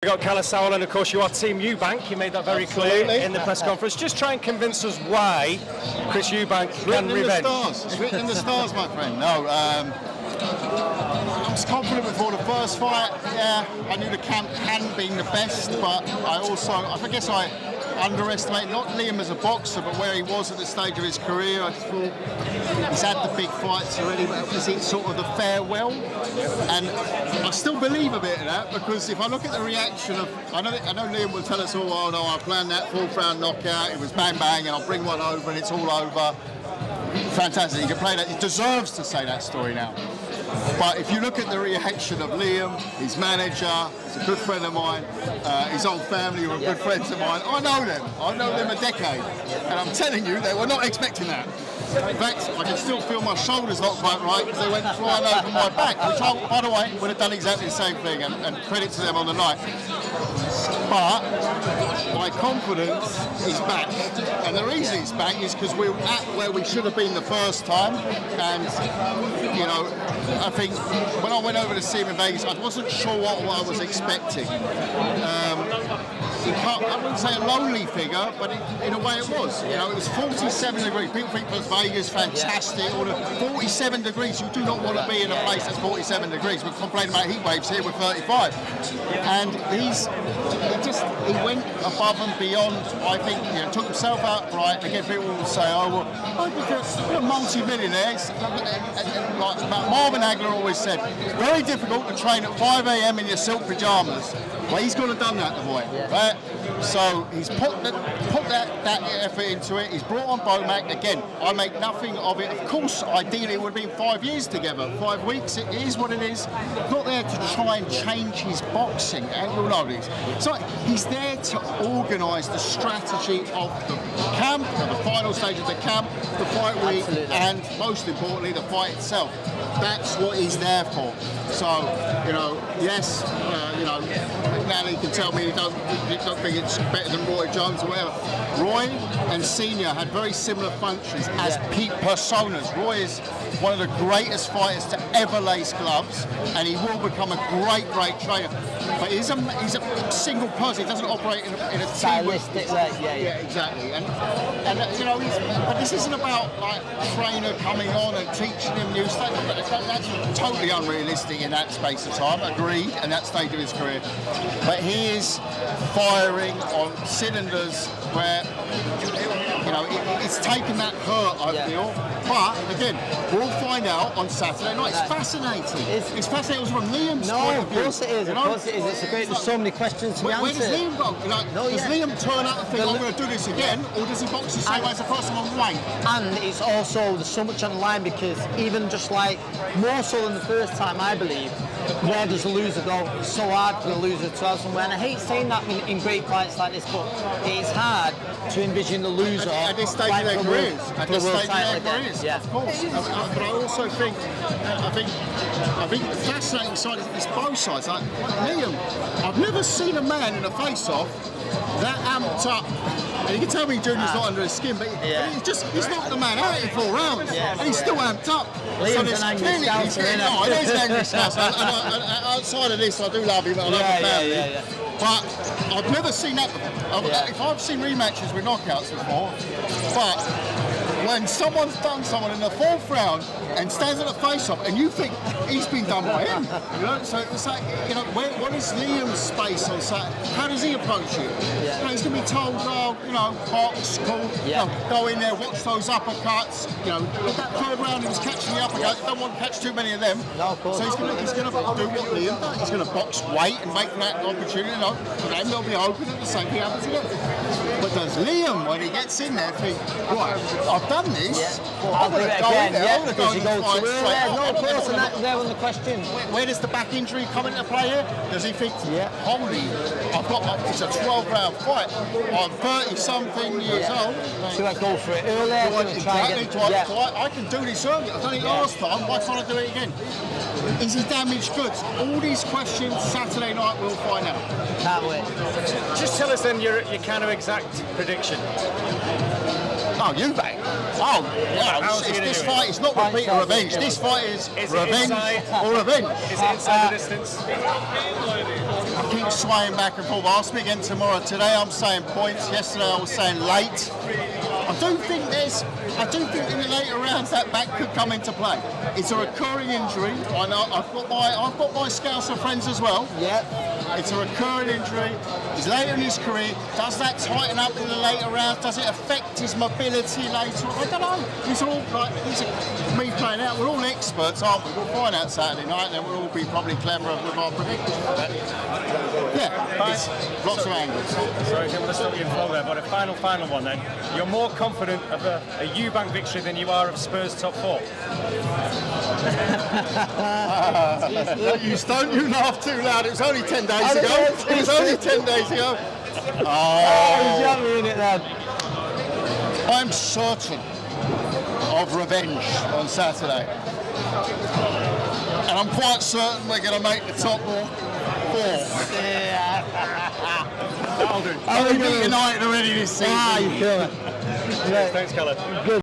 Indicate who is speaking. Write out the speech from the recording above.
Speaker 1: We got Kalle Sauerland, of course. You are Team Eubank. You made that very clear in the press conference. Just try and convince us why Chris Eubank can revenge.
Speaker 2: It's written in the stars, my friend. No, I was confident before the first fight. Yeah, I knew the camp hadn't been the best, but I guess I underestimated not Liam as a boxer, but where he was at the stage of his career. I thought he's had the big fights already, but was it sort of the farewell? And I still believe a bit of that, because if I look at the reaction of, I know Liam will tell us all, oh no, I planned that 4th round knockout, it was bang bang, and I'll bring one over and it's all over. Fantastic, he can play that, he deserves to say that story now. But if you look at the reaction of Liam, his manager, he's a good friend of mine, his old family were good friends of mine. I know them a decade, and I'm telling you, they were not expecting that. In fact, I can still feel my shoulders not quite right because they went flying over my back, which I, by the way, would have done exactly the same thing, and credit to them on the night. But my confidence is back, and the reason it's back is because we're at where we should have been the first time. And you know, I think when I went over to see him in Vegas, I wasn't sure what I was expecting. I wouldn't say a lonely figure, but in a way it was. You know, it was 47 degrees. People think Las Vegas fantastic. Or 47 degrees. You do not want to be in a place that's 47 degrees. We're complaining about heat waves here with 35. And he went above and beyond. I think, you know, took himself out right. Again, people will say, oh, well, you're a multi-millionaire. Like Marvin Hagler always said, it's very difficult to train at 5 a.m. in your silk pajamas. Well, he's gone and done that, the boy, right? So he's put that effort into it. He's brought on Bomac. Again, I make nothing of it. Of course, ideally it would have been 5 years together. 5 weeks, it is what it is. Not there to try and change his boxing, and you'll know this. So he's there to organise the strategy of the camp, the final stage of the camp, the fight week, and most importantly, the fight itself. That's what he's there for. So, you know, yes, you know, McNally can tell me you don't think it's better than Roy Jones or whatever. Roy and Senior had very similar functions as peak personas. Roy is one of the greatest fighters to ever lace gloves, and he will become a great trainer. But he's a single person. He doesn't operate in a team.
Speaker 3: Stylistic, yeah,
Speaker 2: exactly. And you know, but this isn't about like a trainer coming on and teaching him new stuff. That's totally unrealistic in that space of time. Agreed, and that stage of his career. But he is firing on cylinders where, you know, it's taken that hurt, I feel. But again, we'll find out on Saturday night. It's fascinating. It's fascinating from Liam's point of view.
Speaker 3: Of course it is. Of course it is. It's a great. There's so many questions to be answered.
Speaker 2: Where does Liam go? Like, does Liam turn up and think, I'm going to do this again, or does he box the same way as the first time and wait?
Speaker 3: And it's also, there's so much on the line, because even just like, more so than the first time, I believe, where does the loser go? It's so hard for the loser to have somewhere. And I hate saying that in great fights like this, but it's hard to envision the loser
Speaker 2: at this stage of their careers.
Speaker 3: At this stage of their careers,
Speaker 2: yeah. Of course. But I also think, I think the fascinating side is both sides. Like Liam, I've never seen a man in a face-off that amped up. And you can tell me Junior's not under his skin, but he's knocked the man out in 4 rounds, and he's still amped up.
Speaker 3: Liam's an angry scouser, isn't he?
Speaker 2: No, he's an angry scouser. And outside of this, I do love him. I love the family. But I've never seen that before. If I've seen rematches with knockouts before, but when someone's done someone in the 4th round and stands at a face-off, and you think he's been done by him, you know. So it's like, you know, what is Liam's space on Saturday? How does he approach it? You know, he's going to be told, oh, you know, box, cool, you know, go in there, watch those uppercuts. You know, that 3rd round he was catching the uppercuts. Don't want to catch too many of them.
Speaker 3: No, of course.
Speaker 2: So he's going to do what Liam does. He's going to box weight and make that opportunity. You know, for them they'll be open, and the same thing happens again. But does Liam, when he gets in there, think, right, I've done this,
Speaker 3: I'll do it again,
Speaker 2: because
Speaker 3: you go too early. No, of course, and that's there on the question.
Speaker 2: Where does the back injury come into play here? Does he think, holy, it's a 12-round fight, I'm 30-something years old.
Speaker 3: Should I go for it early?
Speaker 2: I can do this early. I've done it last time, why can't I do it again? Is he damaged goods? All these questions, Saturday night, we'll find out.
Speaker 3: Can't wait.
Speaker 1: Just tell us then your kind of exact prediction.
Speaker 2: Oh, Eubank. Oh, yeah. This fight is not repeat or revenge. This fight is revenge or revenge.
Speaker 1: Is it inside the distance?
Speaker 2: keep swaying back and forth. I'll speak again tomorrow. Today I'm saying points. Yesterday I was saying late. I do think in the later rounds that back could come into play. It's a recurring injury. I know I've got my Scouser friends as well.
Speaker 3: Yeah.
Speaker 2: It's a recurring injury. He's later in his career. Does that tighten up in the later rounds? Does it affect his mobility later? I don't know. These are all me playing out. We're all experts, aren't we? We'll find out Saturday night, and then we'll all be probably cleverer with our predictions. Yeah, it's lots of angles.
Speaker 1: Sorry, I didn't want to stop you in flow there, but a final one then. You're more confident of a Eubank victory than you are of Spurs top 4?
Speaker 2: Don't you laugh too loud. It was only 10 days ago. It was only 10 days ago.
Speaker 3: In it then.
Speaker 2: I'm certain of revenge on Saturday. And I'm quite certain we're going to make the top 4.
Speaker 1: That'll do.
Speaker 2: I've been United already this season.
Speaker 3: You kill it.
Speaker 1: Thanks, Kalle.
Speaker 3: Good.